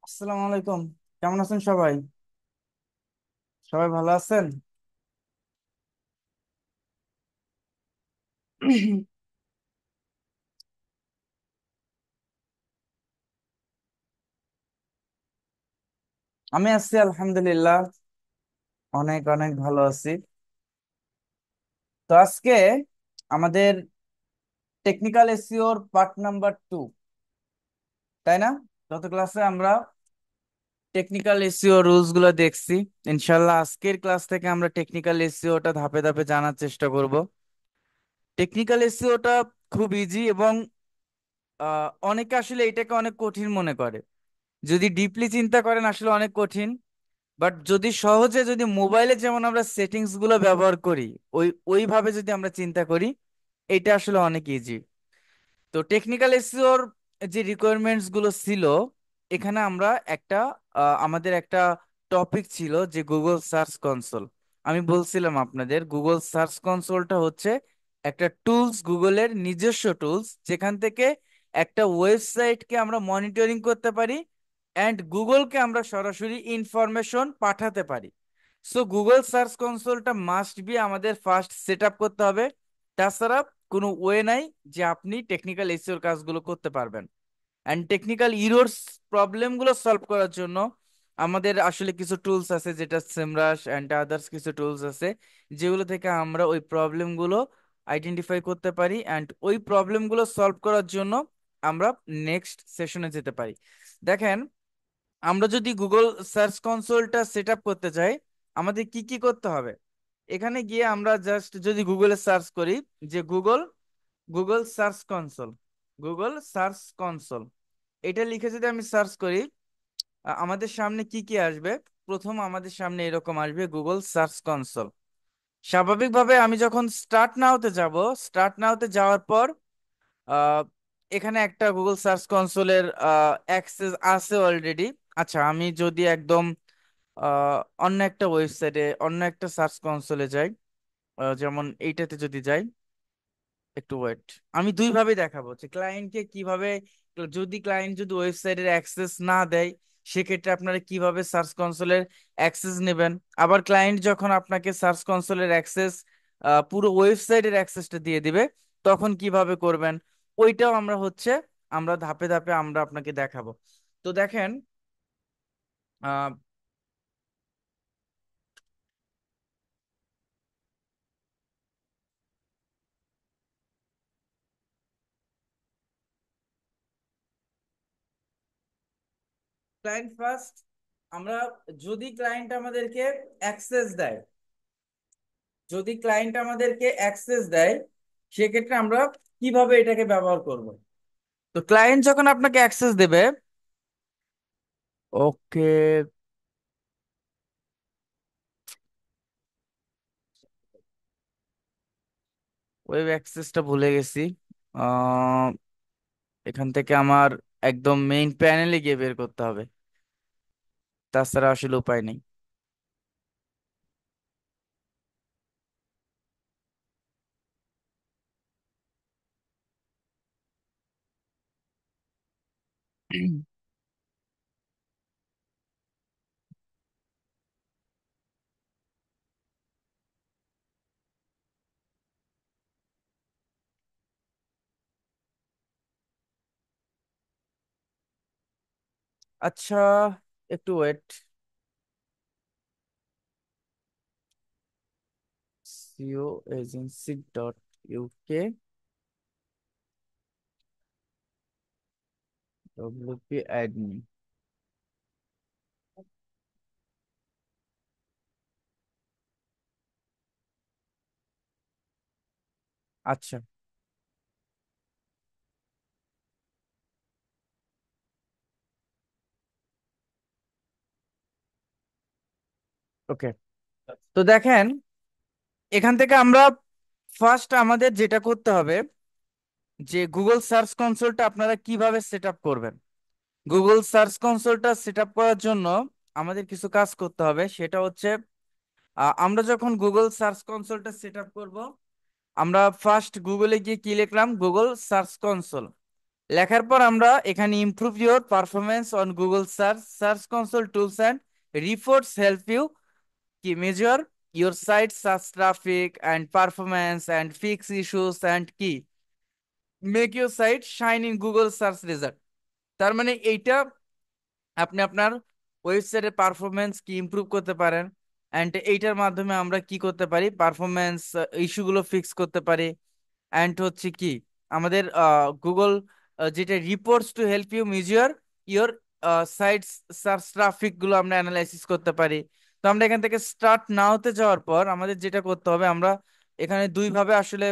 আসসালামু আলাইকুম। কেমন আছেন সবাই? সবাই ভালো আছেন? আমি আছি আলহামদুলিল্লাহ, অনেক অনেক ভালো আছি। তো আজকে আমাদের টেকনিক্যাল এসইওর পার্ট নাম্বার 2, তাই না? গত ক্লাসে আমরা টেকনিক্যাল এসইও রুলস গুলো দেখছি। ইনশাল্লাহ আজকের ক্লাস থেকে আমরা টেকনিক্যাল এসইওটা ধাপে ধাপে জানার চেষ্টা করব। টেকনিক্যাল এসইওটা খুব ইজি এবং অনেকে আসলে এটাকে অনেক কঠিন মনে করে। যদি ডিপলি চিন্তা করেন আসলে অনেক কঠিন, বাট যদি সহজে যদি মোবাইলে যেমন আমরা সেটিংস গুলো ব্যবহার করি, ওইভাবে যদি আমরা চিন্তা করি, এটা আসলে অনেক ইজি। তো টেকনিক্যাল এসইওর যে রিকোয়ারমেন্টস গুলো ছিল, এখানে আমরা একটা আমাদের একটা টপিক ছিল যে গুগল সার্চ কনসোল। আমি বলছিলাম আপনাদের গুগল সার্চ কনসোলটা হচ্ছে একটা টুলস, গুগলের নিজস্ব টুলস, যেখান থেকে একটা ওয়েবসাইটকে আমরা মনিটরিং করতে পারি অ্যান্ড গুগলকে আমরা সরাসরি ইনফরমেশন পাঠাতে পারি। সো গুগল সার্চ কনসোলটা মাস্ট বি আমাদের ফার্স্ট সেট আপ করতে হবে। তাছাড়া কোনো ওয়ে নাই যে আপনি টেকনিক্যাল এসইওর কাজগুলো করতে পারবেন। অ্যান্ড টেকনিক্যাল ইরোর্স, প্রবলেমগুলো সলভ করার জন্য আমাদের আসলে কিছু টুলস আছে, যেটা সেমরাশ অ্যান্ড আদার্স কিছু টুলস আছে, যেগুলো থেকে আমরা ওই প্রবলেমগুলো আইডেন্টিফাই করতে পারি অ্যান্ড ওই প্রবলেমগুলো সলভ করার জন্য আমরা নেক্সট সেশনে যেতে পারি। দেখেন, আমরা যদি গুগল সার্চ কনসোলটা সেট আপ করতে চাই, আমাদের কি কি করতে হবে? এখানে গিয়ে আমরা জাস্ট যদি গুগলে সার্চ করি যে Google Google search console, Google search console, এটা লিখে যদি আমি সার্চ করি, আমাদের সামনে কি কি আসবে? প্রথম আমাদের সামনে এরকম আসবে গুগল সার্চ কনসোল। স্বাভাবিকভাবে আমি যখন স্টার্ট নাওতে যাব, স্টার্ট নাওতে যাওয়ার পর আহ, এখানে একটা গুগল সার্চ কনসোলের অ্যাক্সেস আছে অলরেডি। আচ্ছা, আমি যদি একদম অন্য একটা ওয়েবসাইটে, অন্য একটা সার্চ কনসোলে যাই, যেমন এইটাতে যদি যাই, একটু ওয়েট, আমি দুইভাবে দেখাবো যে ক্লায়েন্টকে কিভাবে, যদি ক্লায়েন্ট যদি ওয়েবসাইটের অ্যাক্সেস না দেয়, সেক্ষেত্রে আপনারা কিভাবে সার্চ কনসোলের অ্যাক্সেস নেবেন। আবার ক্লায়েন্ট যখন আপনাকে সার্চ কনসোলের অ্যাক্সেস, পুরো ওয়েবসাইটের অ্যাক্সেসটা দিয়ে দিবে, তখন কিভাবে করবেন, ওইটাও আমরা ধাপে ধাপে আমরা আপনাকে দেখাবো। তো দেখেন, ক্লায়েন্ট ফার্স্ট, আমরা যদি ক্লায়েন্ট আমাদেরকে অ্যাক্সেস দেয়, যদি ক্লায়েন্ট আমাদেরকে অ্যাক্সেস দেয়, সেক্ষেত্রে আমরা কিভাবে এটাকে ব্যবহার করব? তো ক্লায়েন্ট যখন আপনাকে অ্যাক্সেস দেবে, ওকে, ওয়েব অ্যাক্সেসটা ভুলে গেছি। আহ এখান থেকে আমার একদম মেইন প্যানেলে গিয়ে বের করতে হবে, তাছাড়া আসলে উপায় নেই। আচ্ছা, একটু wait. Co agency dot UK, WP admin. আচ্ছা, ওকে। তো দেখেন, এখান থেকে আমরা ফার্স্ট আমাদের যেটা করতে হবে, যে গুগল সার্চ কনসোলটা আপনারা কিভাবে সেট আপ করবেন। গুগল সার্চ কনসোলটা সেট আপ করার জন্য আমাদের কিছু কাজ করতে হবে। সেটা হচ্ছে, আমরা যখন গুগল সার্চ কনসোলটা সেট আপ করবো, আমরা ফার্স্ট গুগলে গিয়ে কি লিখলাম? Google search console. লেখার পর আমরা এখানে improve your performance on Google search, search console tools and reports help you কি measure your site search traffic and performance and fix issues and কি make your site shine in Google search result. তার মানে এইটা আপনি আপনার ওয়েবসাইটের performance কি improve করতে পারেন, অ্যান্ড এইটার মাধ্যমে আমরা কি করতে পারি, পারফরমেন্স ইস্যুগুলো ফিক্স করতে পারি। অ্যান্ড হচ্ছে কি আমাদের গুগল যেটা reports to help you measure your sites search traffic গুলো আমরা অ্যানালাইসিস করতে পারি। তো আমরা এখান থেকে স্টার্ট নাওতে যাওয়ার পর আমাদের যেটা করতে হবে, আমরা এখানে দুই ভাবে আসলে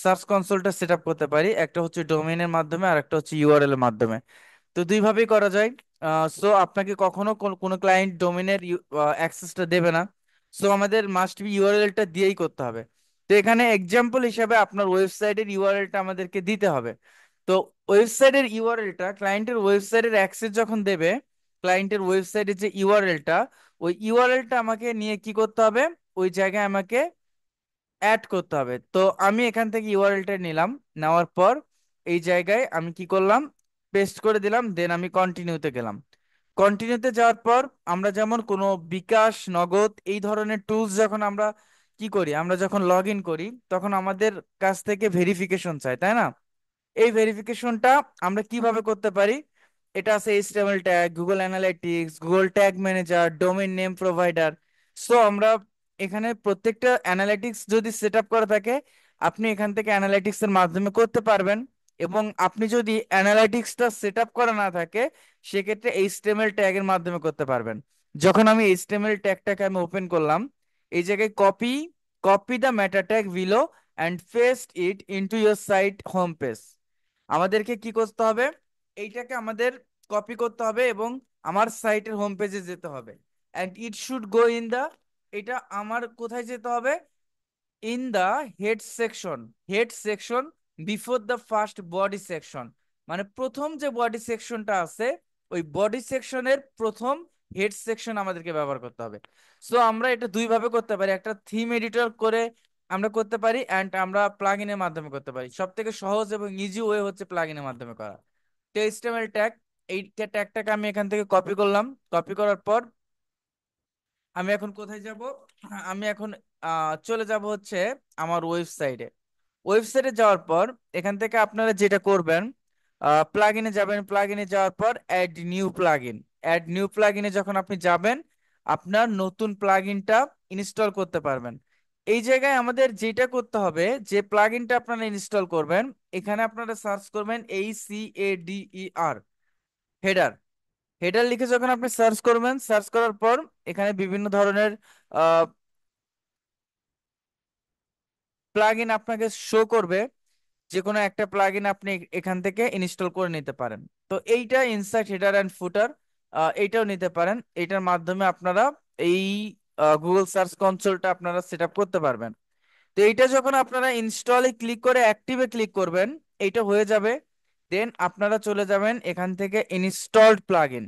সার্চ কনসোলটা সেট আপ করতে পারি, একটা হচ্ছে ডোমেইনের মাধ্যমে আর একটা হচ্ছে ইউআরএল এর মাধ্যমে। তো দুই ভাবেই করা যায়। সো আপনাকে কখনো কোনো ক্লায়েন্ট ডোমেনের অ্যাক্সেসটা দেবে না, সো আমাদের মাস্ট বি ইউআরএলটা দিয়েই করতে হবে। তো এখানে এক্সাম্পল হিসাবে আপনার ওয়েবসাইটের ইউআরএলটা আমাদেরকে দিতে হবে। তো ওয়েবসাইটের ইউআরএলটা ক্লায়েন্টের ওয়েবসাইটের অ্যাক্সেস যখন দেবে, ক্লায়েন্টের ওয়েবসাইটের যে ইউআরএলটা, ওই ইউআরএলটা আমাকে নিয়ে কি করতে হবে, ওই জায়গায় আমাকে অ্যাড করতে হবে। তো আমি এখান থেকে ইউআরএলটা নিলাম, নেওয়ার পর এই জায়গায় আমি কি করলাম, পেস্ট করে দিলাম, দেন আমি কন্টিনিউতে গেলাম। কন্টিনিউতে যাওয়ার পর আমরা যেমন কোনো বিকাশ, নগদ এই ধরনের টুলস যখন আমরা কি করি, আমরা যখন লগ ইন করি তখন আমাদের কাছ থেকে ভেরিফিকেশন চাই, তাই না? এই ভেরিফিকেশনটা আমরা কিভাবে করতে পারি, এটা আছে HTML tag, Google analytics, Google tag manager, domain name provider. So আমরা এখানে প্রত্যেকটা অ্যানালিটিক্স যদি সেট আপ করা থাকে, আপনি এখান থেকে অ্যানালিটিক্স এর মাধ্যমে করতে পারবেন। এবং আপনি যদি অ্যানালিটিক্সটা সেট আপ করা না থাকে, সেক্ষেত্রে এইচটিএমএল ট্যাগের মাধ্যমে করতে পারবেন। যখন আমি এইচটিএমএল ট্যাগটাকে আমি ওপেন করলাম, এই জায়গায় copy copy the meta tag below and paste it into your site home page. আমাদেরকে কি করতে হবে, এইটাকে আমাদের কপি করতে হবে এবং আমার সাইটের হোম পেজে যেতে হবে। And it should go in the, এটা আমার কোথায় যেতে হবে, in the head section, head section before the first body section. মানে প্রথম যে বডি সেকশনটা আছে, ওই বডি সেকশনের প্রথম হেড সেকশন আমাদেরকে ব্যবহার করতে হবে। সো আমরা এটা দুই ভাবে করতে পারি, একটা থিম এডিটর করে আমরা করতে পারি, অ্যান্ড আমরা প্লাগইনের মাধ্যমে করতে পারি। সব থেকে সহজ এবং ইজি ওয়ে হচ্ছে প্লাগইনের মাধ্যমে করা। তো এইচটিএমএল ট্যাগ, এই ট্যাগটাকে আমি এখান থেকে কপি করলাম। কপি করার পর আমি এখন কোথায় যাব, আমি এখন চলে যাব হচ্ছে আমার ওয়েবসাইটে। ওয়েবসাইটে যাওয়ার পর এখান থেকে আপনারা যেটা করবেন, প্লাগইনে যাবেন, প্লাগইনে যাওয়ার পর add new plugin. Add new প্লাগইনে যখন আপনি যাবেন, আপনার নতুন প্লাগইনটা ইনস্টল করতে পারবেন। এই জায়গায় আমাদের যেটা করতে হবে, যে প্লাগইনটা আপনারা ইনস্টল করবেন, এখানে আপনারা সার্চ করবেন HEADER, হেডার। হেডার লিখে যখন আপনি সার্চ করবেন, সার্চ করার পর এখানে বিভিন্ন ধরনের প্লাগইন আপনাকে শো করবে। যে কোনো একটা প্লাগইন আপনি এখান থেকে ইনস্টল করে নিতে পারেন। তো এইটা ইনসাইট হেডার অ্যান্ড ফুটার, এইটাও নিতে পারেন। এইটার মাধ্যমে আপনারা এই গুগল সার্চ কনসোলটা আপনারা সেট আপ করতে পারবেন। তো এইটা যখন আপনারা ইনস্টলে ক্লিক করে অ্যাক্টিভে ক্লিক করবেন, এইটা হয়ে যাবে। দেন আপনারা চলে যাবেন এখান থেকে ইনস্টলড প্লাগইন।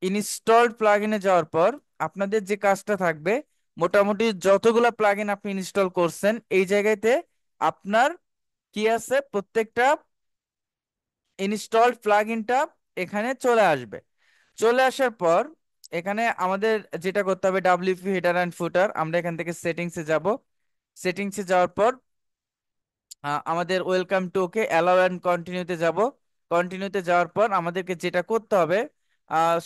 ইনস্টলড প্লাগইনে যাওয়ার পর আপনাদের যে কাজটা থাকবে, মোটামুটি যতগুলা প্লাগইন আপনি ইনস্টল করছেন এই জায়গাতে আপনার কি আছে, প্রত্যেকটা ইনস্টলড প্লাগইনটা এখানে চলে আসবে। চলে আসার পর এখানে আমাদের যেটা করতে হবে, ডাব্লিউপি হেডার অ্যান্ড ফুটার, আমরা এখান থেকে সেটিংসে যাব। সেটিংসে যাওয়ার পর আমাদের welcome to okay allow and কন্টিনিউতে যাব। কন্টিনিউতে যাওয়ার পর আমাদেরকে যেটা করতে হবে,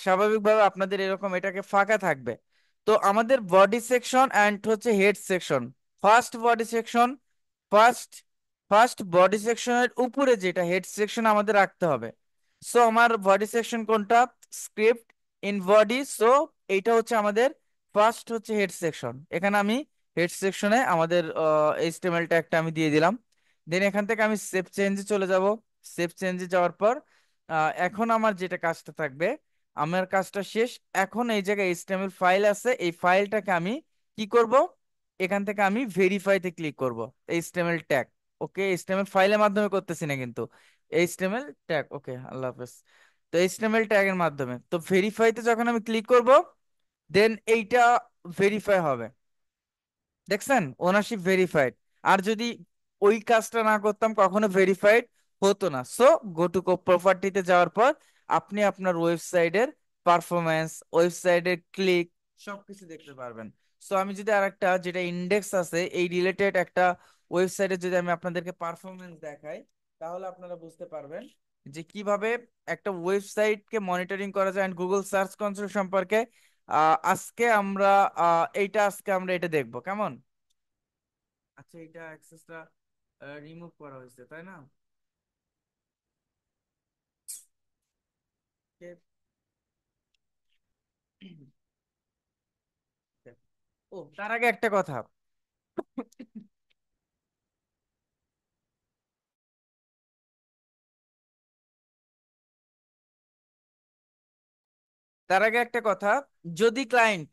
স্বাভাবিকভাবে আপনাদের এরকম এটাকে ফাঁকা থাকবে। তো আমাদের বডি সেকশন অ্যান্ড হচ্ছে head section, first body section, first first body সেকশনের উপরে যেটা হেড সেকশন আমাদের রাখতে হবে। সো আমার বডি সেকশন কোনটা, স্ক্রিপ্ট ইন বডি। সো এইটা হচ্ছে আমাদের ফার্স্ট হচ্ছে হেড সেকশন। এখানে আমি হেড সেকশনে আমাদের এইচটিএমএল ট্যাগটা আমি দিয়ে দিলাম। দেন এখান থেকে আমি সেভ চেঞ্জে চলে যাব। সেভ চেঞ্জে যাওয়ার পর এখন আমার যেটা কাজটা থাকবে, আমার কাজটা শেষ। এখন এই জায়গায় এইচটিএমএল ফাইল আছে, এই ফাইলটাকে আমি কি করব, এখান থেকে আমি ভেরিফাইতে ক্লিক করব। এইচটিএমএল ট্যাগ, ওকে, এইচটিএমএল ফাইলের মাধ্যমে করতেছি না কিন্তু, এইচটিএমএল ট্যাগ, ওকে, আল্লাহ হাফেজ। তো এইচটিএমএল ট্যাগের মাধ্যমে তো ভেরিফাইতে যখন আমি ক্লিক করব, দেন এইটা ভেরিফাই হবে। দেখছেন, ওনারশিপ ভেরিফাইড। আর যদি ওই কাজটা না করতাম, কখনো ভেরিফাইড হতো না। সো গো টু প্রপার্টিতে যাওয়ার পর আপনি আপনার ওয়েবসাইটের পারফরমেন্স, ওয়েবসাইটের ক্লিক সবকিছু দেখতে পারবেন। সো আমি যদি আরেকটা যেটা ইন্ডেক্স আছে এই রিলেটেড একটা ওয়েবসাইটে যদি আমি আপনাদেরকে পারফরমেন্স দেখাই, তাহলে আপনারা বুঝতে পারবেন যে কিভাবে একটা ওয়েবসাইটকে মনিটরিং করা যায়। গুগল সার্চ কনসোল সম্পর্কে আজকে আমরা এটা দেখবো কেমন। আচ্ছা, এটা অ্যাক্সেসটা রিমুভ করা হয়েছে তাই না? ও, তার আগে একটা কথা। তার আগে একটা কথা, যদি ক্লায়েন্ট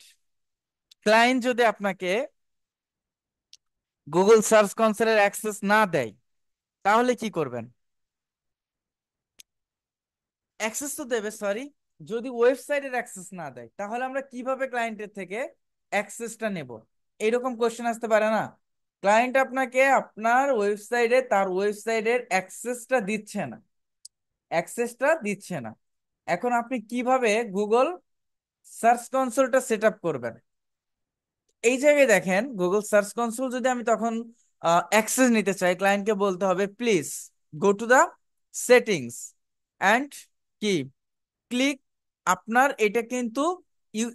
যদি আপনাকে গুগল সার্চ কনসোলের অ্যাক্সেস না দেয়, তাহলে কি করবেন? অ্যাক্সেস তো দেবে, সরি। যদি ওয়েবসাইটের অ্যাক্সেস না দেয়, তাহলে আমরা কিভাবে ক্লায়েন্টের থেকে অ্যাক্সেসটা নেব? এরকম কোশ্চেন আসতে পারে না? ক্লায়েন্ট আপনাকে আপনার ওয়েবসাইটে তার ওয়েবসাইটের অ্যাক্সেসটা দিচ্ছে না। এখন আপনি কিভাবে গুগল সার্চ কনসোলটা সেট আপ করবেন? এই জায়গায় দেখেন, গুগল সার্চ কনসোল যদি আমি তখন অ্যাক্সেস নিতে চাই, ক্লায়েন্টকে বলতে হবে please go to the settings and কি ক্লিক। আপনার এটা কিন্তু ইউ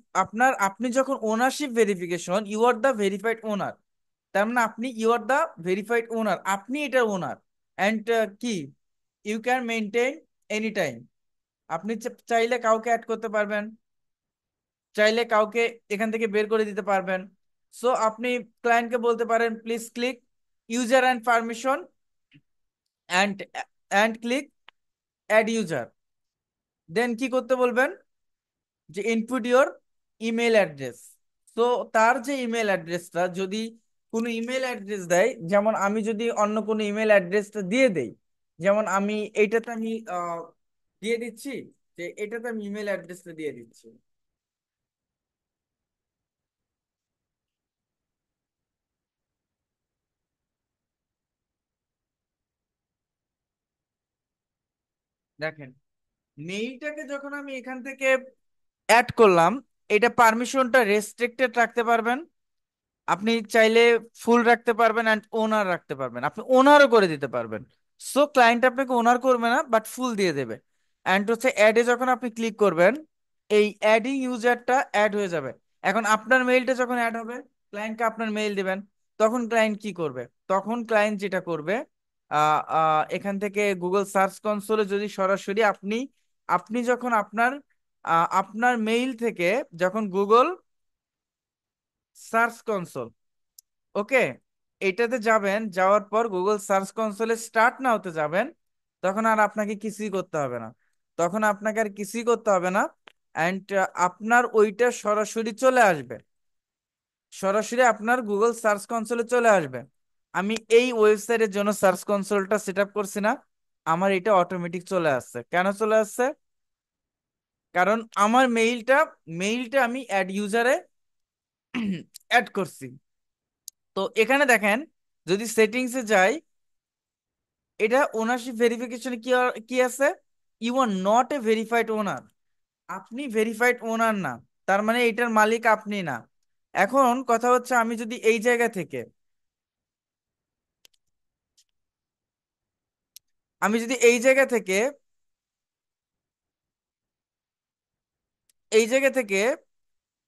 আপনি যখন ownership verification, you are the verified owner, তার মানে you are the verified owner, আপনি এটার ওনার। অ্যান্ড কি you can maintain any time. আপনি চাইলে কাউকে অ্যাড করতে পারবেন, চাইলে কাউকে এখান থেকে বের করে দিতে পারবেন। সো আপনি ক্লায়েন্টকে বলতে পারেন please click user and permission and click add user. Then কি করতে বলবেন? যে ইনপুট ইওর ইমেল অ্যাড্রেস। তো তার যে ইমেল অ্যাড্রেসটা, যদি কোনো ইমেল অ্যাড্রেস দেয়, যেমন আমি যদি অন্য কোনো ইমেল অ্যাড্রেসটা দিয়ে দেই, যেমন আমি এইটাতে আমি দিয়ে দিচ্ছি, যে এটাতে আমি ইমেল অ্যাড্রেসটা দিয়ে দিচ্ছি। দেখেন, মেইলটাকে যখন আমি এখান থেকে অ্যাড করলাম, এটা পারমিশনটা রেস্ট্রিক্টেড রাখতে পারবেন, আপনি চাইলে ফুল রাখতে পারবেন, অ্যান্ড ওনার রাখতে পারবেন, আপনি ওনারও করে দিতে পারবেন। সো ক্লায়েন্ট আপনাকে ওনার করবে না, বাট ফুল দিয়ে দেবে। অ্যান্ড হচ্ছে অ্যাডে যখন আপনি ক্লিক করবেন, এই অ্যাডিং ইউজারটা অ্যাড হয়ে যাবে। এখন আপনার মেইলটা যখন অ্যাড হবে, ক্লায়েন্টকে আপনার মেইল দিবেন, তখন ক্লায়েন্ট কি করবে? তখন ক্লায়েন্ট যেটা করবে, এখান থেকে গুগল সার্চ কনসোলে যদি সরাসরি আপনি আপনি যখন আপনার মেইল থেকে যখন গুগল সার্চ কনসোল, ওকে, এটাতে যাবেন, যাওয়ার পর গুগল সার্চ কনসোলে স্টার্ট না হতে যাবেন, তখন আর আপনাকে কিছুই করতে হবে না। তখন আপনাকে আর কিছুই করতে হবে না। অ্যান্ড আপনার ওইটা সরাসরি চলে আসবে, সরাসরি আপনার গুগল সার্চ কনসোলে চলে আসবে। আমি এই ওয়েবসাইটের জন্য সার্চ কনসোলটা সেট আপ করছি না, আমার এটা অটোমেটিক চলে আসছে। কেন চলে আসছে? কারণ আমার মেইলটা আমি অ্যাড ইউজারে অ্যাড করছি। তো এখানে দেখেন, যদি সেটিংসে যাই, এটা ওনারশিপ ভেরিফিকেশনে কি আছে? You are not a verified owner. আপনি ভেরিফাইড ওনার না, তার মানে এটার মালিক আপনি না। এখন কথা হচ্ছে, আমি যদি এই জায়গা থেকে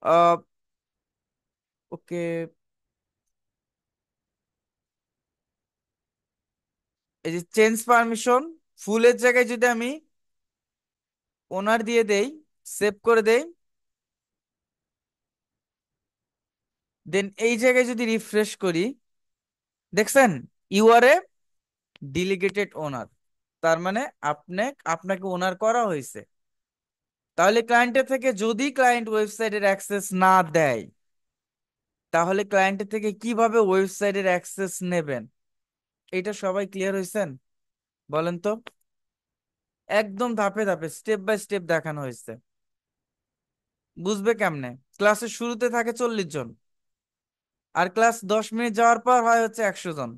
আহ ওকে, এই যে চেঞ্জ পারমিশন, ফুলের জায়গায় যদি আমি ওনার দিয়ে দেই, সেভ করে দেই, দেন এই জায়গায় যদি রিফ্রেশ করি, দেখছেন ইউ আর এ ডেলিগেটেড ওনার, তার মানে আপনাকে ওনার করা হয়েছে। তাহলে ক্লায়েন্টের থেকে যদি ক্লায়েন্ট ওয়েবসাইটের অ্যাক্সেস না দেয়, তাহলে ক্লায়েন্টের থেকে কিভাবে ওয়েবসাইটের অ্যাক্সেস নেবেন? এটা সবাই ক্লিয়ার হয়েছেন? বলেন তো। একদম ধাপে ধাপে স্টেপ বাই স্টেপ দেখানো হয়েছে। বুঝবে কেমনে? ক্লাসের শুরুতে থাকে 40 জন, আর ক্লাস 10 মিনিট যাওয়ার পর হয় হচ্ছে 100 জন।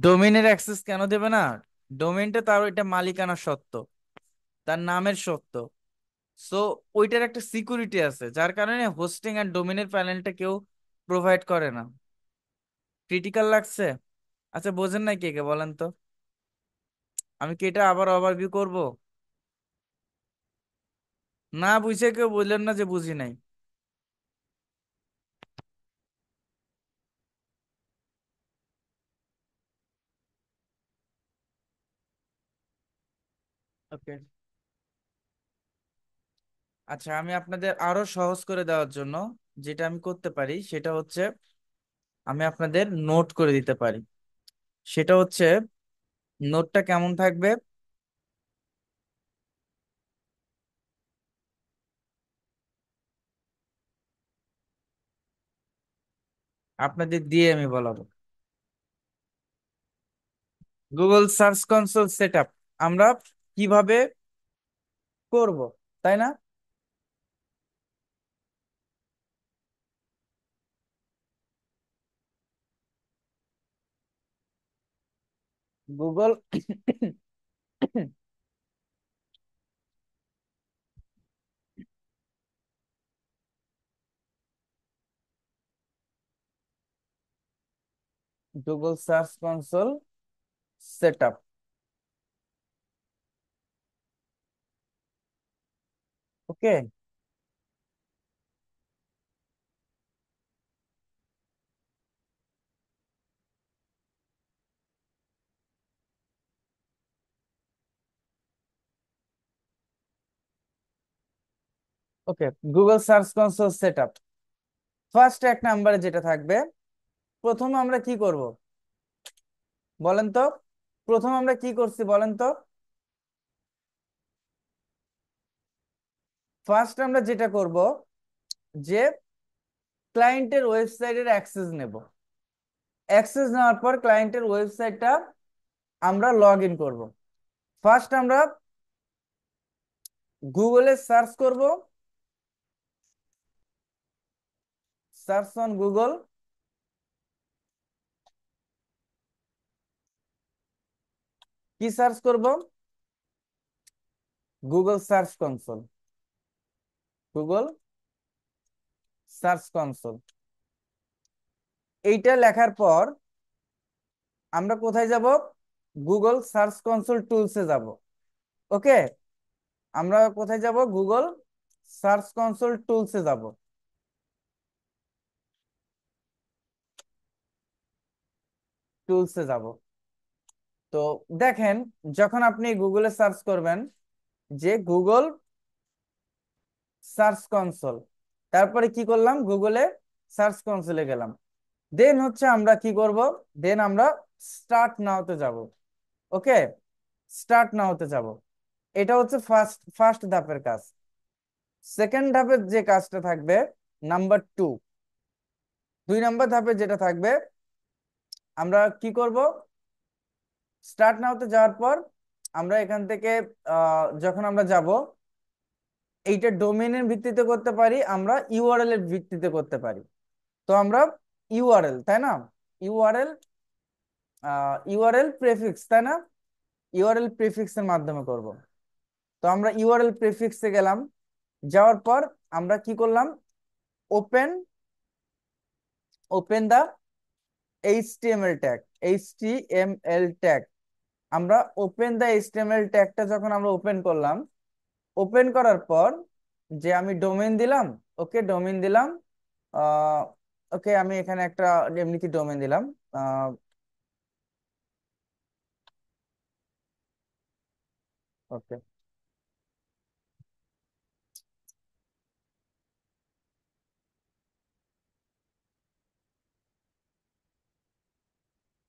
ডোমেইনের অ্যাক্সেস কেন দেবে না? ডোমেইনটা তার ওইটা মালিকানা সত্ত্ব, তার নামের সত্ত্ব। সো ওইটার একটা সিকিউরিটি আছে, যার কারণে হোস্টিং আর ডোমেইনের প্যানেলটা কেউ প্রোভাইড করে না। ক্রিটিক্যাল লাগছে? আচ্ছা, বোঝেন নাই কে কে বলেন তো? আমি কি এটা আবার ওভারভিউ করব? না বুঝে কেউ বললেন না যে বুঝি নাই। ওকে। আচ্ছা, আমি আপনাদের আরো সহজ করে দেওয়ার জন্য যেটা আমি করতে পারি সেটা হচ্ছে আমি আপনাদের নোট করে দিতে পারি। সেটা হচ্ছে, নোটটা কেমন থাকবে? আপনাদের দিয়ে আমি বলাবো। গুগল সার্চ কনসোল সেটআপ আমরা কিভাবে করব, তাই না? Google Google search console setup. Okay. Okay, Google search console setup first এক নাম্বারে যেটা থাকবে, প্রথম আমরা কি করব বলেন তো? প্রথম আমরা কি করছি বলেন তো? ফার্স্ট আমরা যেটা করব, যে ক্লায়েন্টের ওয়েবসাইটের অ্যাক্সেস নেব। অ্যাক্সেস নেওয়ার পর ক্লায়েন্টের ওয়েবসাইটটা আমরা লগ ইন করবো। ফার্স্ট আমরা গুগলে সার্চ করব, সার্চ অন গুগল। কি সার্চ করব? Google search console. Google search console এইটা লেখার পর আমরা কোথায় যাব? গুগল সার্চ কনসোল টুলসে যাব। ওকে। আমরা কোথায় যাব? গুগল সার্চ কনসোল টুলসে যাব। টুলসে যাব। তো দেখেন, যখন আপনি গুগলে সার্চ করবেন যে গুগল সার্চ কনসোল, তারপরে কি করলাম? গুগলে সার্চ কনসোলে গেলাম। দেন হচ্ছে আমরা কি করব? দেন আমরা স্টার্ট নাওতে যাব। ওকে। স্টার্ট নাওতে যাব। এটা হচ্ছে ফার্স্ট ফার্স্ট ধাপের কাজ। সেকেন্ড ধাপের যে কাজটা থাকবে, নাম্বার টু, 2 নাম্বার ধাপে যেটা থাকবে, আমরা কি করব? স্টার্ট নাওতে যাওয়ার পর আমরা এখান থেকে যখন আমরা যাব, এইটা ডোমেইনের ভিত্তিতে করতে পারি, আমরা ইউআরএল এর ভিত্তিতে করতে পারি। তো আমরা ইউআরএল, তাই না? ইউআরএল, ইউআরএল প্রেফিক্স, তাই না? ইউআরএল প্রেফিক্স এর মাধ্যমে করব। তো আমরা ইউআরএল প্রেফিক্সে গেলাম। যাওয়ার পর আমরা কি করলাম? Open, open the HTML tag, HTML tag. আমরা ওপেন দা এইচটিএমএল ট্যাগটা যখন আমরা ওপেন করলাম, ওপেন করার পর যে আমি ডোমেইন দিলাম। ওকে, ডোমেইন দিলাম। আহ ওকে, আমি এখানে একটা এমনি কি ডোমেইন দিলাম। আহ ওকে।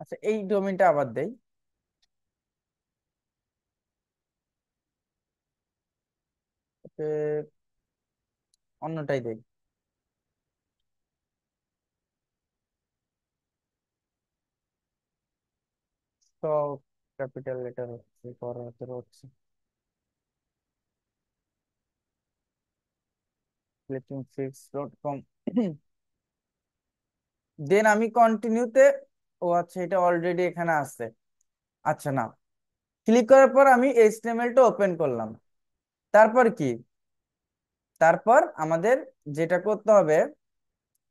আচ্ছা, এই ডোমেইনটা আবার দেই। ওকে, অন্যটাই দেই। সব ক্যাপিটাল লেটার হচ্ছে, বড় হাতের হচ্ছে, fix.com। দেন আমি কন্টিনিউতে, ও আচ্ছা, এটা অলরেডি এখানে আছে। আচ্ছা, না, ক্লিক করার পর আমি এইচটিএমএল টা ওপেন করলাম। তারপর কি? তারপর আমাদের যেটা করতে হবে,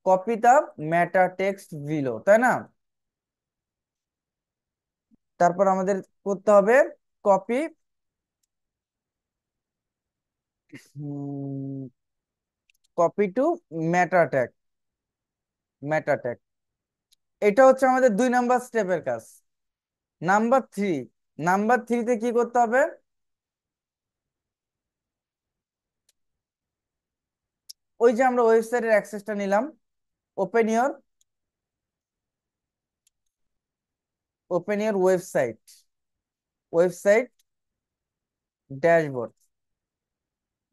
কপি দা মেটা টেক্সট বিলো, তাই না? তারপর আমাদের করতে হবে copy, copy to meta tag, meta tag. এটা হচ্ছে আমাদের 2 নাম্বার স্টেপের কাজ। নাম্বার 3, নাম্বার 3-তে কি করতে হবে? ওই যে আমরা ওয়েবসাইটের অ্যাক্সেসটা নিলাম, open your, open your website, website dashboard,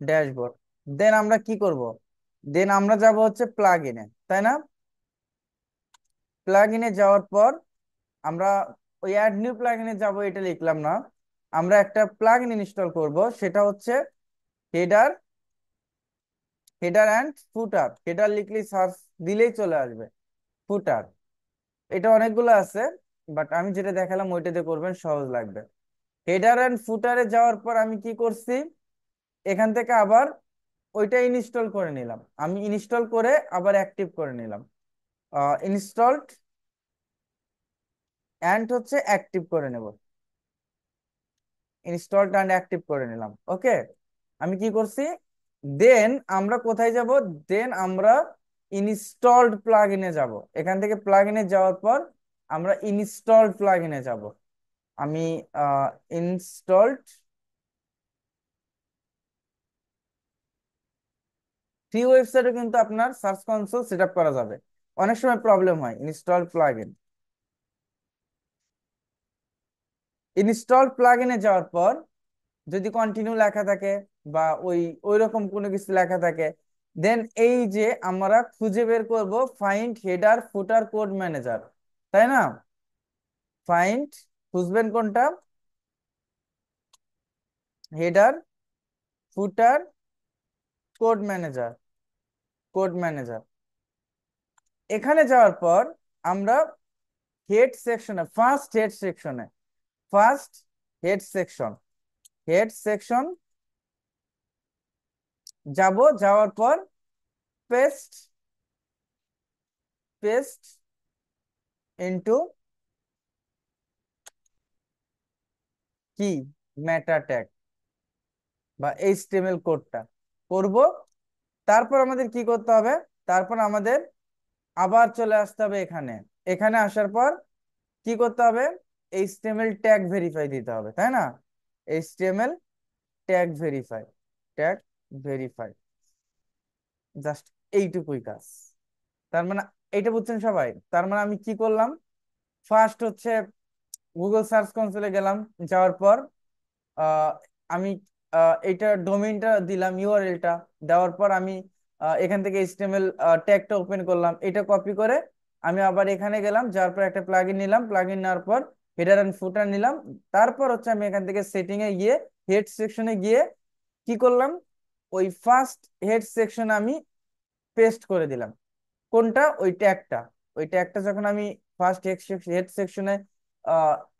dashboard. Then আমরা কি করব? দেন আমরা যাব হচ্ছে প্লাগ ইনে, তাই না? প্লাগ ইনে যাওয়ার পর আমরা ওই অ্যাড নিউ প্লাগ ইনে যাবো, এটা লিখলাম না। আমরা একটা প্লাগ ইন ইনস্টল করব, সেটা হচ্ছে header, header and footer. Header লিখলেই সার্চ দিলেই চলে আসবে। ফুটার, এটা অনেকগুলো আছে, বাট আমি যেটা দেখালাম ওইটাতে করবেন, সহজ লাগবে। হেডার অ্যান্ড ফুটারে যাওয়ার পর আমি কি করছি, এখান থেকে আবার ওইটা ইনস্টল করে নিলাম। আমি ইনস্টল করে আবার অ্যাক্টিভ করে নিলাম। ইনস্টলড অ্যান্ড হচ্ছে অ্যাক্টিভ করে নেব, ইনস্টলড অ্যান্ড অ্যাক্টিভ করে নিলাম। ওকে, আমি কি করছি? দেন আমরা কোথায় যাব? দেন আমরা ইনস্টলড প্লাগইনে যাব। এখান থেকে প্লাগইনে যাওয়ার পর আমরা ইনস্টলড প্লাগইনে যাব। আমি ইনস্টলড, ফ্রি ওয়েবসাইটে কিন্তু আপনার সার্চ কনসোল সেট আপ করা যাবে। অনেক সময় প্রবলেম হয় ইনস্টল প্লাগইন। ইনস্টল প্লাগইনে যাওয়ার পর যদি কন্টিনিউ লেখা থাকে বা ওই ওই রকম কোনো কিছু লেখা থাকে, দেন এই যে আমরা খুঁজে বের করব ফাইন্ড হেডার ফুটার কোড ম্যানেজার, তাই না? ফাইন্ড, খুঁজবেন কোনটা? হেডার ফুটার কোড ম্যানেজার, কোড ম্যানেজার। এখানে যাওয়ার পর আমরা হেড সেকশনে, ফার্স্ট হেড সেকশনে, first head section, head section যাব। যাওয়ার পর পেস্ট, পেস্ট ইনটু কি, মেটা ট্যাগ বা এইচটিএমএল কোডটা করব। তারপর আমাদের কি করতে হবে? তারপর আমাদের আবার চলে আসতে হবে এখানে। এখানে আসার পর কি করতে হবে? এইচটিএমএল ট্যাগ ভেরিফাই দিতে হবে, তাই না? HTML tag verify, tag verify, just এইটুকুই কাজ। তার মানে এইটা বুঝছেন সবাই? তার মানে আমি কি করলাম? ফার্স্ট হচ্ছে গুগল সার্চ কনসোলে গেলাম, যাওয়ার পর আহ, আমি এইটা ডোমেইনটা দিলাম, ইউআরএলটা দেওয়ার পর আমি এখান থেকে এইচটিএমএল ট্যাগটা ওপেন করলাম, এটা কপি করে আমি আবার এখানে গেলাম, যাওয়ার পর একটা প্লাগইন নিলাম, প্লাগইন নেওয়ার পর হেডার এন্ড ফুটার নিলাম। তারপর হচ্ছে আমি এখান থেকে সেটিং এ গিয়ে হেড সেকশনে গিয়ে কি করলাম, ওই ফার্স্ট হেড সেকশনে আমি পেস্ট করে দিলাম। কোনটা? ওই ট্যাগটা। ওই ট্যাগটা যখন আমি ফার্স্ট হেড সেকশনে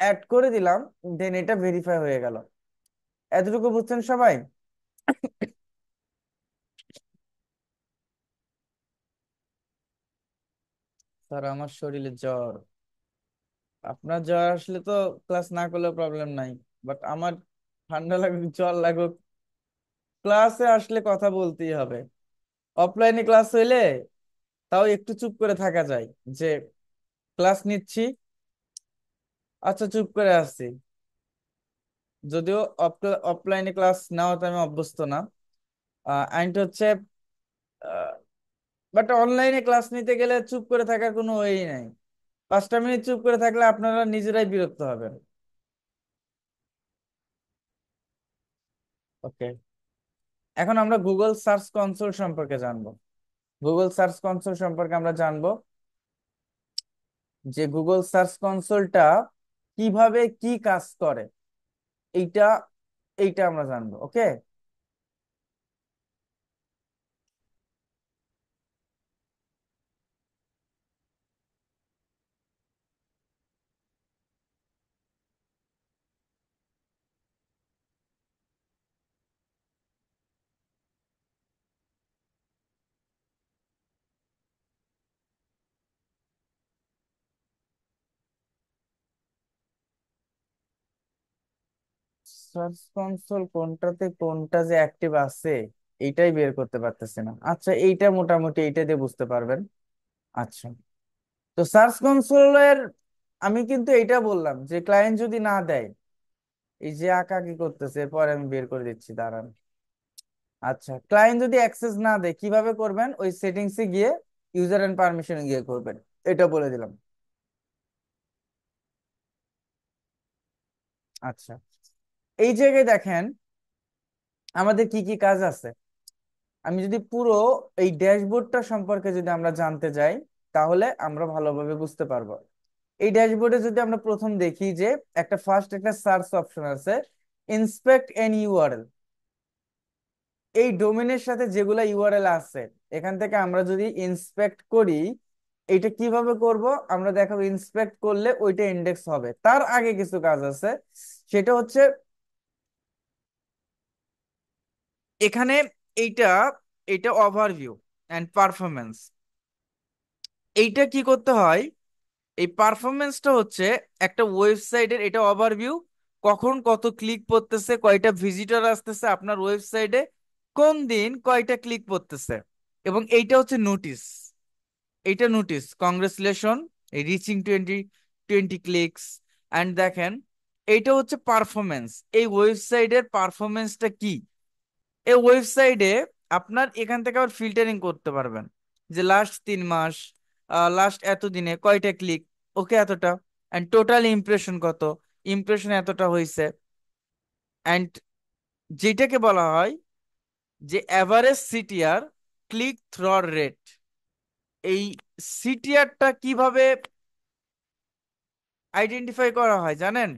অ্যাড করে দিলাম, দেন এটা ভেরিফাই হয়ে গেল। এতটুকু বুঝছেন সবাই? স্যার, আমার শরীরে জ্বর। আপনার জ্বর আসলে তো ক্লাস না করলেও প্রবলেম নাই, বাট আমার ঠান্ডা লাগুক জ্বর লাগুক, ক্লাসে আসলে কথা বলতেই হবে। অফলাইনে ক্লাস হইলে তাও একটু চুপ করে থাকা যায়, যে ক্লাস নিচ্ছি, আচ্ছা চুপ করে আসছি। যদিও অফলাইনে ক্লাস নেওয়াতে আমি অভ্যস্ত না, আইনটা হচ্ছে, বাট অনলাইনে ক্লাস নিতে গেলে চুপ করে থাকার কোনো ওয়েই নাই। 5টা মিনিট চুপ করে থাকলে আপনারা নিজেরাই বিরক্ত হবেন। ওকে, এখন আমরা গুগল সার্চ কনসোল সম্পর্কে জানবো। গুগল সার্চ কনসোল সম্পর্কে আমরা জানবো যে গুগল সার্চ কনসোলটা কিভাবে কি কাজ করে, এইটা এইটা আমরা জানবো। ওকে, সার্চ কনসোল কোনটাতে কোনটা যে অ্যাক্টিভ আছে এইটাই বের করতে পারতেছি না। আচ্ছা, এইটা মোটামুটি এইটা দিয়ে বুঝতে পারবেন। আচ্ছা, তো সার্চ কনসোলের আমি কিন্তু এইটা বললাম যে ক্লায়েন্ট যদি না দেয়, এই যে আঁকা কি করতেছে পরে আমি বের করে দিচ্ছি, দাঁড়ান। আচ্ছা, ক্লায়েন্ট যদি অ্যাক্সেস না দেয় কিভাবে করবেন, ওই সেটিংসে গিয়ে ইউজার এন্ড পারমিশনে গিয়ে করবেন, এটা বলে দিলাম। আচ্ছা, এই জায়গায় দেখেন আমাদের কি কি কাজ আছে। আমি যদি পুরো এই ড্যাশবোর্ডটা সম্পর্কে যদি আমরা জানতে যাই, তাহলে আমরা ভালোভাবে বুঝতে পারবো। এই ড্যাশবোর্ডে যদি আমরা প্রথম দেখি যে একটা ফার্স্ট একটা সার্চ অপশন আছে, ইন্সপেক্ট এন ইউআরএল। এই ডোমেনের সাথে যেগুলা ইউআরএল আছে, এখান থেকে আমরা যদি ইন্সপেক্ট করি, এটা কিভাবে করব আমরা দেখাবো। ইন্সপেক্ট করলে ওইটা ইন্ডেক্স হবে। তার আগে কিছু কাজ আছে, সেটা হচ্ছে এখানে এইটা এটা ওভারভিউ এন্ড পারফরমেন্স। এইটা কি করতে হয়, এই পারফরমেন্সটা হচ্ছে একটা ওয়েবসাইটের এটা ওভারভিউ, কখন কত ক্লিক পড়তেছে, কয়টা ভিজিটর আসতেছে আপনার ওয়েবসাইটে, কোন দিন কয়টা ক্লিক পড়তেছে। এবং এইটা হচ্ছে নোটিস, এইটা notice congratulation reaching 20 clicks. And দেখেন এইটা হচ্ছে পারফরমেন্স, এই ওয়েবসাইটের পারফরমেন্সটা কি। এই ওয়েবসাইটে আপনার এখান থেকে আবার ফিল্টারিং করতে পারবেন যে লাস্ট 3 মাস, লাস্ট এত দিনে কয়টা ক্লিক, ওকে এতটা, অ্যান্ড টোটাল ইমপ্রেশন কত, ইমপ্রেশন এতটা হয়েছে। অ্যান্ড যেটাকে বলা হয় যে average CTR, click through rate. এই সিটিআরটা কিভাবে আইডেন্টিফাই করা হয় জানেন?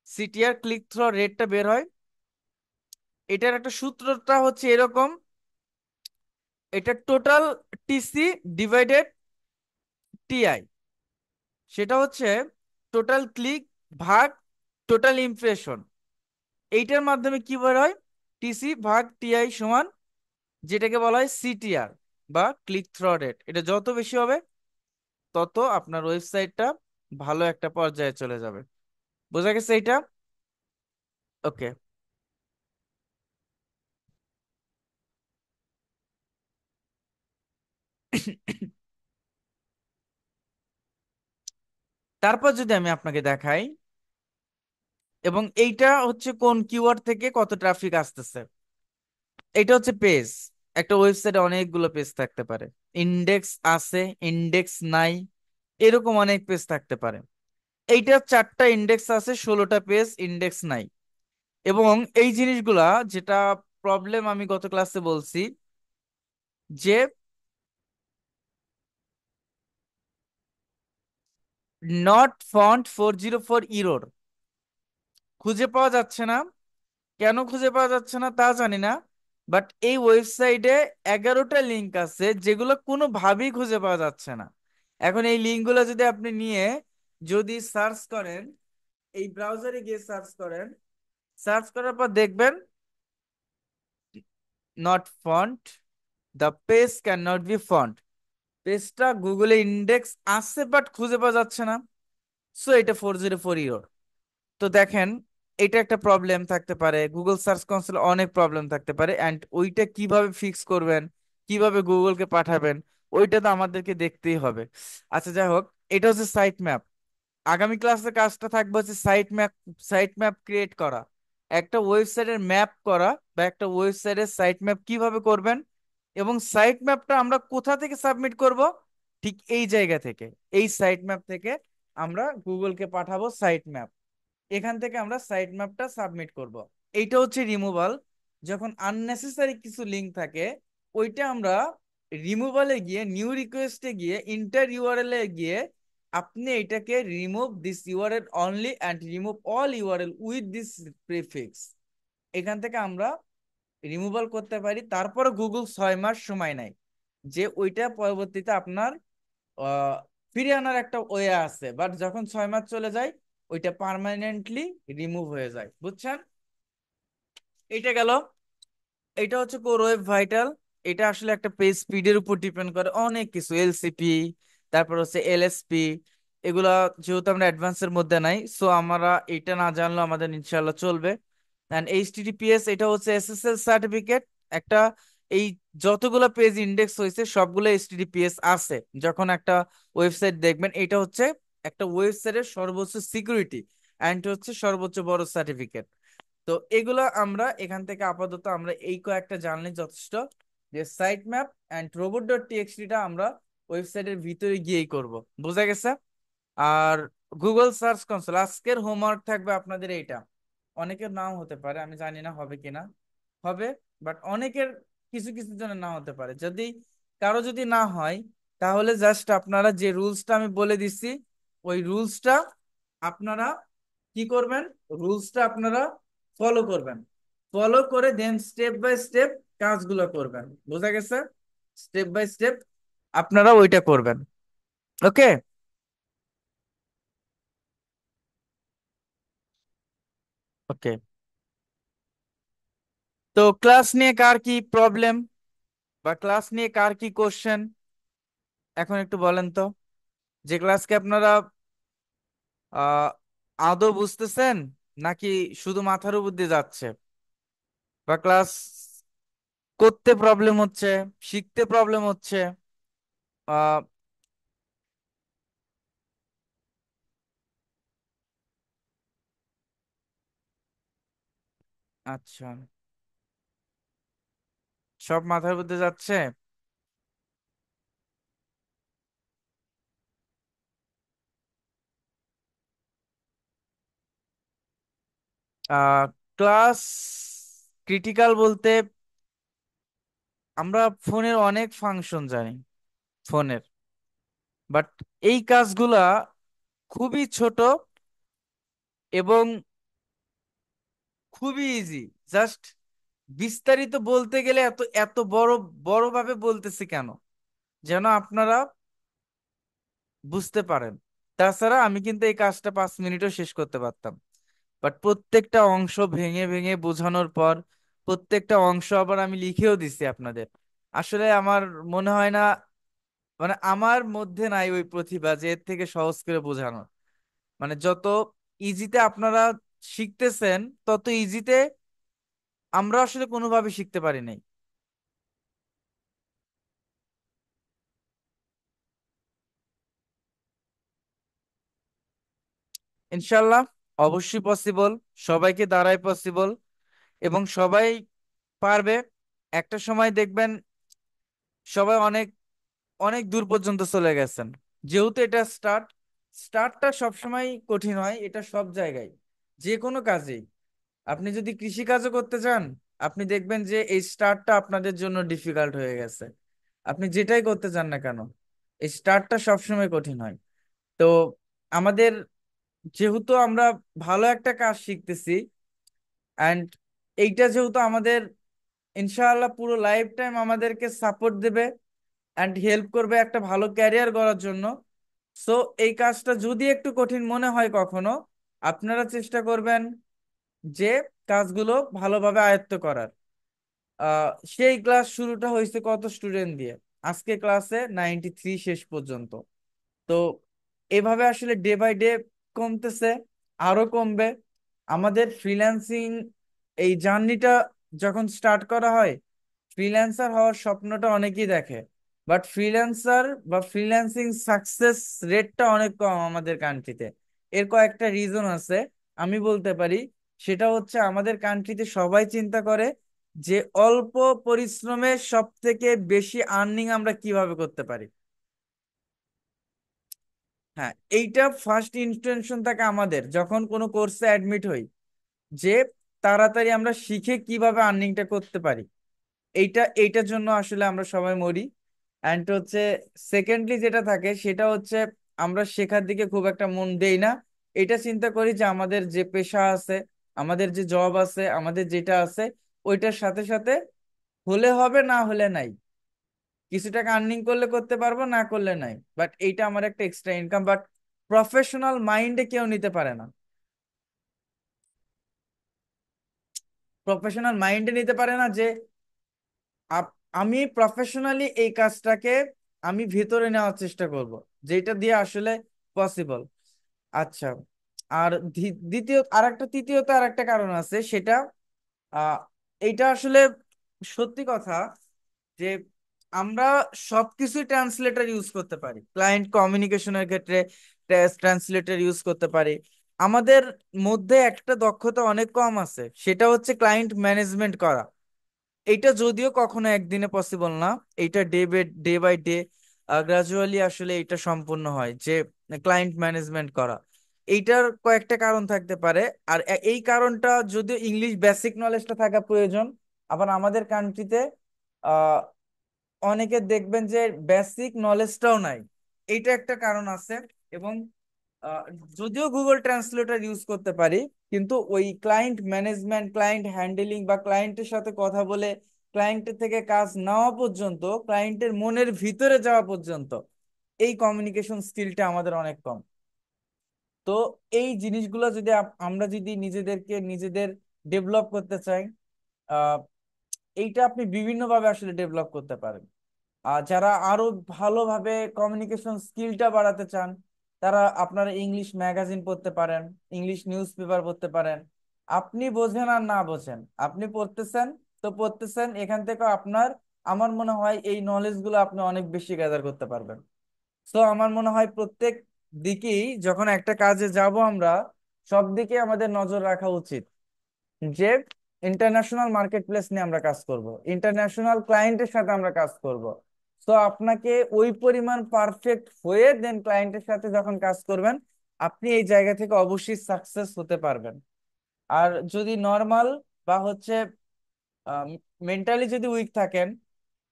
সিটিআর ক্লিক থ্রু রেটটা বের হয়, এটার একটা সূত্রটা হচ্ছে এরকম, এটা টোটাল টিসি ডিভাইডেড টিআই। সেটা হচ্ছে টোটাল ক্লিক ভাগ টোটাল ইমপ্রেশন। এইটার মাধ্যমে কি বের হয়, টিসি ভাগ টিআই সমান যেটাকে বলা হয় সিটিআর বা ক্লিক থ্রু রেট। এটা যত বেশি হবে তত আপনার ওয়েবসাইটটা ভালো একটা পর্যায়ে চলে যাবে। বোঝা গেছে এইটা? ওকে। তারপর যদি আমি আপনাকে দেখাই, এবং এইটা হচ্ছে কোন কিওয়ার্ড থেকে কত ট্রাফিক আসতেছে। এটা হচ্ছে পেজ, একটা ওয়েবসাইটে অনেকগুলো পেজ থাকতে পারে, ইন্ডেক্স আছে, ইন্ডেক্স নাই, এরকম অনেক পেজ থাকতে পারে। এইটা 4টা ইন্ডেক্স আছে, 16টা পেজ ইন্ডেক্স নাই। এবং এই জিনিসগুলা যেটা প্রবলেম আমি গত ক্লাসে বলছি, যে নট ফাউন্ড 404 ইরোর, খুঁজে পাওয়া যাচ্ছে না। কেন খুঁজে পাওয়া যাচ্ছে না তা জানি না, বাট এই ওয়েবসাইটে 11টা লিঙ্ক আছে যেগুলো কোনোভাবেই খুঁজে পাওয়া যাচ্ছে না। এখন এই লিঙ্কগুলো যদি আপনি নিয়ে যদি সার্চ করেন, এই ব্রাউজারে গিয়ে সার্চ করেন, সার্চ করার পর দেখবেন not found, the page can not be found. পেজটা গুগলে ইন্ডেক্স আছে বাট খুঁজে পাওয়া যাচ্ছে না। সো এটা 404 ইরোর। তো দেখেন এটা একটা প্রবলেম থাকতে পারে, গুগল সার্চ কনসোল অনেক প্রবলেম থাকতে পারে। অ্যান্ড ওইটা কিভাবে ফিক্স করবেন, কিভাবে গুগলকে পাঠাবেন, ওইটা তো আমাদেরকে দেখতেই হবে। আচ্ছা যাই হোক, এটা হচ্ছে সাইট ম্যাপ। আগামী ক্লাসের কাজটা থাকবে হচ্ছে site map, site map create করা, একটা ওয়েবসাইটের ম্যাপ করা, বা একটা ওয়েবসাইটের সাইট ম্যাপ কিভাবে করবেন। এবং সাইট ম্যাপটা আমরা কোথা থেকে সাবমিট করব, ঠিক এই জায়গা থেকে, এই সাইট ম্যাপ থেকে আমরা গুগলকে পাঠাবো সাইট ম্যাপ। এখান থেকে আমরা সাইট ম্যাপটা সাবমিট করব। এইটা হচ্ছে রিমুভাল। যখন আননেসেসারি কিছু লিঙ্ক থাকে, ওইটা আমরা রিমুভালে গিয়ে নিউ রিকোয়েস্টে গিয়ে ইন্টার ইউআরএল এ গিয়ে আপনি এটাকে remove this URL only and remove all URL with this prefix, এখান থেকে আমরা রিমুভাল করতে পারি। তারপর গুগল 6 মাস সময় নেয়, যে ওইটা পরবর্তীতে আপনার আহ, ফিরিয়ে আনার একটা ওয়ে আছে। বাট যখন 6 মাস চলে যায়, ওইটা পার্মানেন্টলি রিমুভ হয়ে যায়। বুঝছেন? এটা গেল। এটা হচ্ছে কোর ওয়েব ভাইটাল। এটা আসলে একটা পেজ স্পিডের উপর ডিপেন্ড করে অনেক কিছু, এলসিপি, তারপর হচ্ছে এলএসপি, এগুলা যেহেতু আমরা অ্যাডভান্সের মধ্যে নাই, সো আমরা এটা না জানলেও আমাদের ইনশাল্লাহ চলবে। এন্ড এইচটিটিপিএস এটা হচ্ছে এসএসএল সার্টিফিকেট একটা। এই যতগুলো পেজ ইন্ডেক্স হয়েছে সবগুলো এইচটিটিপিএস আছে। যখন একটা ওয়েবসাইট দেখবেন, এটা হচ্ছে একটা ওয়েবসাইটের সর্বোচ্চ সিকিউরিটি এন্ড হচ্ছে সর্বোচ্চ বড় সার্টিফিকেট। তো এগুলা আমরা এখান থেকে আপাতত আমরা এই কয়েকটা জানলে যথেষ্ট, যে site map and robot dot টিএক্সটিটা আমরা ওয়েবসাইটের ভিতরে গিয়েই করব। বোঝা গেছে? আর গুগল সার্চ কনসোল আজকের হোমওয়ার্ক থাকবে আপনাদের এইটা। অনেকের নাও হতে পারে, আমি জানি না হবে কিনা, হবে, বাট অনেকের কিছু কিছু জনের না হতে পারে। যদি কারো যদি না হয়, তাহলে জাস্ট আপনারা যে রুলসটা আমি বলে দিচ্ছি, ওই রুলসটা আপনারা কি করবেন, রুলসটা আপনারা ফলো করবেন। ফলো করে দেন স্টেপ বাই স্টেপ কাজগুলো করবেন। বোঝা গেছে? স্টেপ বাই স্টেপ আপনারা ওইটা করবেন। ওকে। ওকে। তো ক্লাস নিয়ে কার কি প্রবলেম, বা ক্লাস নিয়ে কার কি কোশ্চেন, এখন একটু বলেন তো। যে ক্লাসকে আপনারা আহ আদৌ বুঝতেছেন, নাকি শুধু মাথার উপর দিয়ে যাচ্ছে, বা ক্লাস করতে প্রবলেম হচ্ছে, শিখতে প্রবলেম হচ্ছে। আহ আচ্ছা, সব মাথার উপর দিয়ে যাচ্ছে। আহ ক্লাস ক্রিটিক্যাল বলতে আমরা ফোনের অনেক ফাংশন জানি, ফোনের, বাট এই কাজগুলা খুবই ছোট এবং খুবই ইজি। জাস্ট বিস্তারিত বলতে গেলে এত এত বড় বড় ভাবে বলতেছি কেন, যেন আপনারা বুঝতে পারেন। তাছাড়া আমি কিন্তু এই কাজটা 5 মিনিটও শেষ করতে পারতাম, বাট প্রত্যেকটা অংশ ভেঙে ভেঙে বোঝানোর পর প্রত্যেকটা অংশ আবার আমি লিখেও দিছি আপনাদের। আসলে আমার মনে হয় না, মানে আমার মধ্যে নাই ওই প্রতিভা যে এর থেকে সহজ করে বোঝানো। মানে যত ইজিতে আপনারা শিখতেছেন, তত ইজিতে আমরা আসলে কোনোভাবে শিখতে পারি নাই। ইনশাল্লাহ অবশ্যই পসিবল, সবাইকে দ্বারাই পসিবল, এবং সবাই পারবে। একটা সময় দেখবেন সবাই অনেক অনেক দূর পর্যন্ত চলে গেছেন। যেহেতু এটা স্টার্টটা সবসময় কঠিন হয়, এটা সব জায়গায়, যে কোনো কাজেই। আপনি যদি কৃষি কাজও করতে চান, আপনি দেখবেন যে এই স্টার্টটা আপনাদের জন্য ডিফিকাল্ট হয়ে গেছে। আপনি যেটাই করতে চান না কেন, এই স্টার্টটা সবসময় কঠিন হয়। তো আমাদের, যেহেতু আমরা ভালো একটা কাজ শিখতেছি, অ্যান্ড এইটা যেহেতু আমাদের ইনশাআল্লাহ পুরো লাইফ টাইম আমাদেরকে সাপোর্ট দেবে অ্যান্ড হেল্প করবে একটা ভালো ক্যারিয়ার গড়ার জন্য। সো এই কাজটা যদি একটু কঠিন মনে হয় কখনো, আপনারা চেষ্টা করবেন যে কাজগুলো ভালোভাবে আয়ত্ত করার। আহ সেই ক্লাস শুরুটা হয়েছে কত স্টুডেন্ট দিয়ে, আজকে ক্লাসে 93 শেষ পর্যন্ত। তো এভাবে আসলে ডে বাই ডে কমতেছে, আরো কমবে। আমাদের ফ্রিল্যান্সিং এই জার্নিটা যখন স্টার্ট করা হয়, ফ্রিল্যান্সার হওয়ার স্বপ্নটা অনেকেই দেখে, বাট ফ্রিল্যান্সার বা ফ্রিল্যান্সিং সাকসেস রেটটা অনেক কম আমাদের কান্ট্রিতে। এর কয়েকটা রিজন আছে, আমি বলতে পারি। সেটা হচ্ছে আমাদের কান্ট্রিতে সবাই চিন্তা করে যে অল্প পরিশ্রমে সব থেকে বেশি আর্নিং আমরা কিভাবে করতে পারি। হ্যাঁ, এইটা ফার্স্ট ইন্টেনশন থাকে আমাদের যখন কোনো কোর্সে অ্যাডমিট হই, যে তাড়াতাড়ি আমরা শিখে কিভাবে আর্নিংটা করতে পারি। এইটার জন্য আসলে আমরা সবাই মরি। অ্যান্ড হচ্ছে সেকেন্ডলি যেটা থাকে সেটা হচ্ছে আমরা শেখার দিকে খুব একটা মন দেই না। এটা চিন্তা করি যে আমাদের যে পেশা আছে, আমাদের যে জব আছে, আমাদের যেটা আছে, ওইটার সাথে সাথে হলে হবে, না হলে নাই। কিছু টাকা আর্নিং করলে করতে পারবো, না করলে নাই, বাট এইটা আমার একটা এক্সট্রা ইনকাম। বাট প্রফেশনাল মাইন্ডে কেউ নিতে পারে না। প্রফেশনাল মাইন্ডে নিতে পারে না যে আমি প্রফেশনালি এই কাজটাকে আমি ভেতরে নেওয়ার চেষ্টা করব, যেটা দিয়ে আসলে পসিবল। আচ্ছা। আর দ্বিতীয় আরেকটা তৃতীয়ত আরেকটা কারণ আছে, সেটা আহ এইটা আসলে সত্যি কথা যে আমরা সবকিছু ট্রান্সলেটর ইউজ করতে পারি, ক্লায়েন্ট কমিউনিকেশনের ক্ষেত্রে ট্রান্সলেটর ইউজ করতে পারি। আমাদের মধ্যে একটা দক্ষতা অনেক কম আছে, সেটা হচ্ছে ক্লায়েন্ট ম্যানেজমেন্ট করা। এইটা যদিও কখনো একদিনে পসিবল না, এইটা ডে বাই ডে গ্রাজুয়ালি আসলে এটা সম্পূর্ণ হয় যে ক্লায়েন্ট ম্যানেজমেন্ট করা। এইটার কয়েকটা কারণ থাকতে পারে। আর এই কারণটা যদিও ইংলিশ বেসিক নলেজটা থাকা প্রয়োজন, আবার আমাদের কান্ট্রিতে অনেকে দেখবেন যে বেসিক নলেজটাও নাই। এইটা একটা কারণ আছে। এবং আহ, যদিও গুগল ট্রান্সলেটর ইউজ করতে পারি, কিন্তু ওই ক্লায়েন্ট ম্যানেজমেন্ট, ক্লায়েন্ট হ্যান্ডেলিং বা ক্লায়েন্টের সাথে কথা বলে ক্লায়েন্টের থেকে কাজ নেওয়া পর্যন্ত, ক্লায়েন্টের মনের ভিতরে যাওয়া পর্যন্ত এই কমিউনিকেশন স্কিলটা আমাদের অনেক কম। তো এই জিনিসগুলো যদি আমরা যদি নিজেদের ডেভেলপ করতে চাই, আহ, এইটা আপনি বিভিন্নভাবে আসলে ডেভেলপ করতে পারেন। আর যারা আরো ভালোভাবে কমিউনিকেশন স্কিলটা বাড়াতে চান, তারা আপনারা ইংলিশ ম্যাগাজিন পড়তে পারেন, ইংলিশ নিউজ পেপার পড়তে পারেন। আপনি বোঝেন আর না বোঝেন, আপনি পড়তেছেন তো পড়তেছেন, এখান থেকে আপনার, আমার মনে হয় এই নলেজ গুলো আপনি অনেক বেশি গ্যাদার করতে পারবেন। তো আমার মনে হয় প্রত্যেক দিকেই যখন একটা কাজে যাব আমরা, সব দিকে আমাদের নজর রাখা উচিত যে ইন্টারন্যাশনাল মার্কেট প্লেস নিয়ে আমরা কাজ করব, ইন্টারন্যাশনাল ক্লায়েন্টের সাথে আমরা কাজ করব। তো আপনাকে ওই পরিমাণ পারফেক্ট হয়ে দেন ক্লায়েন্টের সাথে যখন কাজ করবেন, আপনি এই জায়গা থেকে অবশ্যই সাকসেস হতে পারবেন। আর যদি নর্মাল বা হচ্ছে মেন্টালি যদি উইক থাকেন,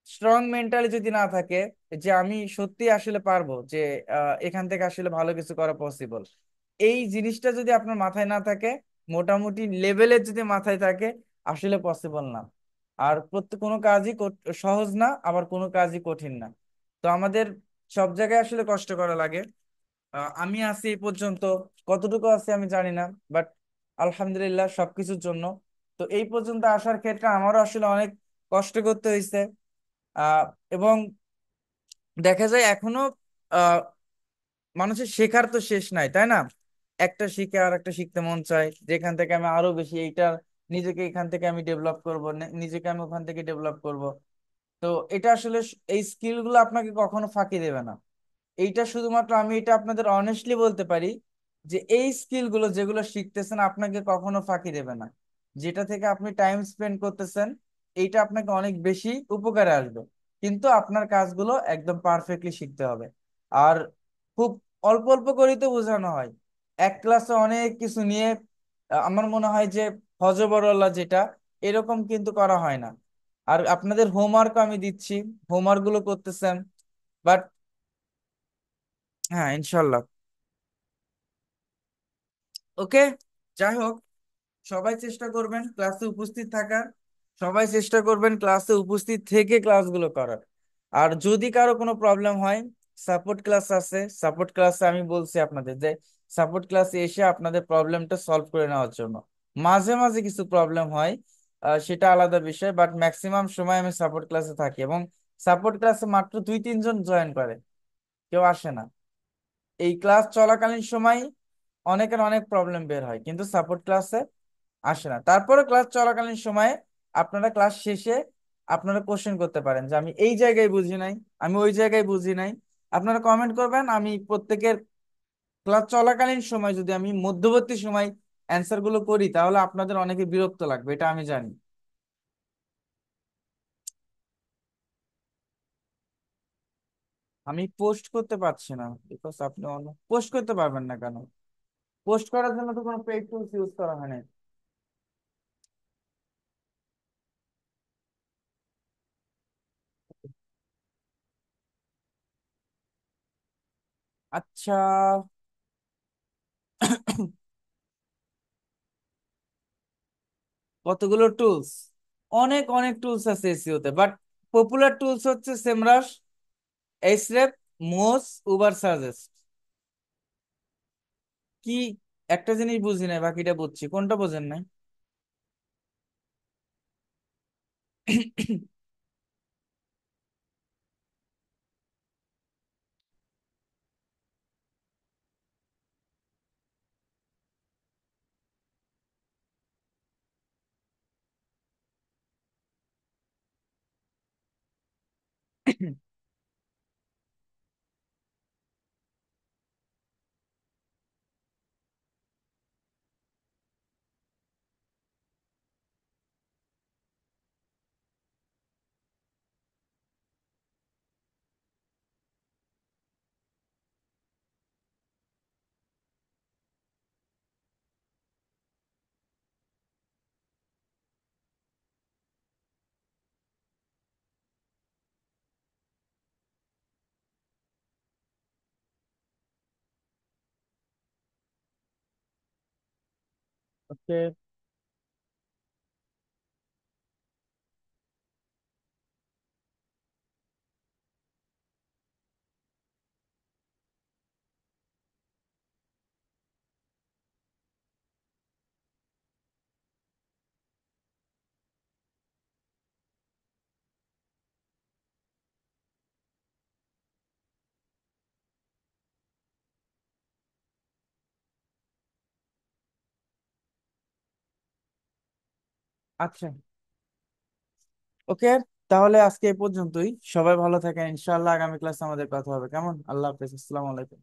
স্ট্রং মেন্টালি যদি না থাকে যে আমি সত্যি আসলে পারবো যে এখান থেকে আসলে ভালো কিছু করা পসিবল, এই জিনিসটা যদি আপনার মাথায় না থাকে, মোটামুটি লেভেলের যদি মাথায় থাকে, আসলে পসিবল না। আর প্রত্যেক কোনো কাজই সহজ না, আবার কোনো কাজই কঠিন না। তো আমাদের সব জায়গায় আসলে কষ্ট করা লাগে। আমি আছি এই পর্যন্ত, কতটুকু আছি আমি জানি না, বাট আলহামদুলিল্লাহ সবকিছুর জন্য। তো এই পর্যন্ত আসার ক্ষেত্রে আমারও আসলে অনেক কষ্ট করতে হয়েছে। আহ এবং দেখা যায় এখনো আহ মানুষের শেখার তো শেষ নাই, তাই না? একটা শিখে আর একটা শিখতে মন চায়, যেখান থেকে আমি আরো বেশি এইটা নিজেকে এখান থেকে আমি ডেভেলপ করব, নিজেকে আমি ওখান থেকে ডেভেলপ করব। তো এটা আসলে এই স্কিল গুলো আপনাকে কখনো ফাঁকি দেবে না। এইটা শুধুমাত্র আমি এটা আপনাদের অনেস্টলি বলতে পারি যে এই স্কিল গুলো যেগুলো শিখতেছেন আপনাকে কখনো ফাঁকি দেবে না। যেটা থেকে আপনি টাইম স্পেন্ড করতেছেন, এইটা আপনাকে অনেক বেশি উপকারে আসবে। কিন্তু আপনার কাজগুলো একদম পারফেক্টলি শিখতে হবে। আর খুব অল্প অল্প করেই তো বোঝানো হয়, এক ক্লাসে অনেক কিছু নিয়ে আমার মনে হয় যে হজবরল্লা যেটা, এরকম কিন্তু করা হয় না। আর আপনাদের হোমওয়ার্ক আমি দিচ্ছি, হোমওয়ার্ক গুলো করতেছেন, বাট হ্যাঁ ইনশাল্লাহ। ওকে, যাই হোক, সবাই চেষ্টা করবেন ক্লাসে উপস্থিত থাকার, সবাই চেষ্টা করবেন ক্লাসে উপস্থিত থেকে ক্লাসগুলো করার। আর যদি কারো কোনো প্রবলেম হয়, সাপোর্ট ক্লাস আছে, সাপোর্ট ক্লাসে আমি বলছি আপনাদের যে সাপোর্ট ক্লাসে এসে আপনাদের প্রবলেমটা সলভ করে নেওয়ার জন্য। মাঝে মাঝে কিছু প্রবলেম হয়, সেটা আলাদা বিষয়, বাট ম্যাক্সিমাম সময় আমি সাপোর্ট ক্লাসে থাকি। এবং সাপোর্ট ক্লাসে মাত্র 2-3 জন জয়েন করে, কেউ আসে না। এই ক্লাস চলাকালীন সময় অনেকের অনেক প্রবলেম বের হয়, কিন্তু সাপোর্ট ক্লাসে আসে না। তারপরে ক্লাস চলাকালীন সময়ে আপনারা ক্লাস শেষে আপনারা কোশ্চেন করতে পারেন যে আমি এই জায়গায় বুঝি নাই, আমি ওই জায়গায় বুঝি নাই। আপনারা কমেন্ট করবেন, আমি প্রত্যেকের ক্লাস চলাকালীন সময় যদি আমি মধ্যবর্তী সময় অ্যান্সার গুলো করি, তাহলে আপনাদের অনেকে বিরক্ত লাগবে, এটা আমি জানি। আমি পোস্ট করতে পারছি না, বিকজ আপনি পোস্ট করতে পারবেন না কেন? পোস্ট করার জন্য তো কোনো পেইড টুলস ইউজ করা হয় না। আচ্ছা। কতগুলো টুলস? অনেক অনেক টুলস আছে এসইও তে, বাট পপুলার টুলস হচ্ছে সেমরাশ, এইচরেপ, মোজ, উবার সাজেস্ট। কি, একটা জিনিস বুঝি নাই, বাকিটা বুঝছি, কোনটা বোঝেন নাই? ওকে। আচ্ছা, ওকে, তাহলে আজকে এই পর্যন্তই। সবাই ভালো থাকেন, ইনশাআল্লাহ আগামী ক্লাসে আমাদের কথা হবে। কেমন? আল্লাহ হাফেজ, আসসালামু আলাইকুম।